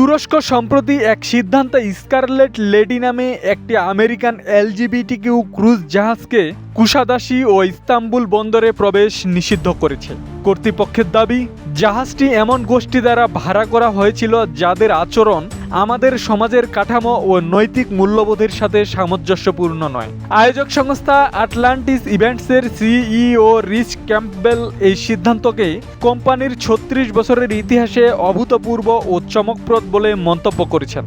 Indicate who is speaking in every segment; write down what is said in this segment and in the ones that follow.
Speaker 1: তুরস্ক সম্প্রতি এক সিদ্ধান্তে স্কারলেট লেডি নামে একটি আমেরিকান এলজিবিটিকিউ ক্রুজ জাহাজকে কুশাদাসি ও ইস্তাম্বুল বন্দরে প্রবেশ নিষিদ্ধ করেছে। কর্তৃপক্ষের দাবি, জাহাজটি এমন গোষ্ঠী দ্বারা ভাড়া করা হয়েছিল যাদের আচরণ আমাদের সমাজের কাঠামো ও নৈতিক মূল্যবোধের সাথে সামঞ্জস্যপূর্ণ নয়। আয়োজক সংস্থা আটলান্টিস ইভেন্টসের সিইও রিচ ক্যাম্পবেল এই সিদ্ধান্তকে কোম্পানির ৩৬ বছরের ইতিহাসে অভূতপূর্ব ও চমকপ্রদ বলে মন্তব্য করেছেন।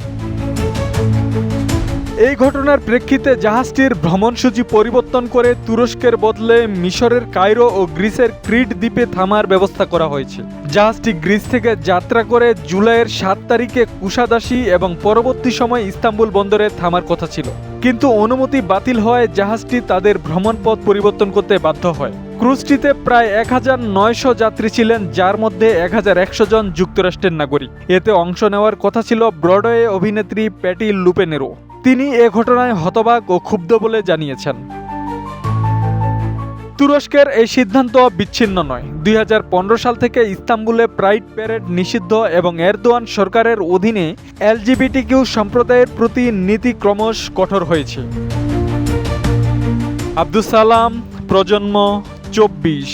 Speaker 1: এই ঘটনার প্রেক্ষিতে জাহাজটির ভ্রমণসূচি পরিবর্তন করে তুরস্কের বদলে মিশরের কায়রো ও গ্রিসের ক্রিট দ্বীপে থামার ব্যবস্থা করা হয়েছে। জাহাজটি গ্রিস থেকে যাত্রা করে জুলাইয়ের ৭ তারিখে কুশাদাসি এবং পরবর্তী সময় ইস্তাম্বুল বন্দরে থামার কথা ছিল, কিন্তু অনুমতি বাতিল হওয়ায় জাহাজটি তাদের ভ্রমণপথ পরিবর্তন করতে বাধ্য হয়। ক্রুজটিতে প্রায় ১৯০০ যাত্রী ছিলেন, যার মধ্যে ১১০০ জন যুক্তরাষ্ট্রের নাগরিক। এতে অংশ নেওয়ার কথা ছিল ব্রডওয়ে অভিনেত্রী প্যাটি লুপেনেরও। তিনি এ ঘটনায় হতবাক ও ক্ষুব্ধ বলে জানিয়েছেন। তুরস্কের এই সিদ্ধান্ত বিচ্ছিন্ন নয়। ২০১৫ সাল থেকে ইস্তাম্বুলে প্রাইড প্যারেড নিষিদ্ধ এবং এরদোয়ান সরকারের অধীনে এলজিবিটিকিউ সম্প্রদায়ের প্রতি নীতি ক্রমশ কঠোর হয়েছে। আব্দুস সালাম, প্রজন্ম ২৪।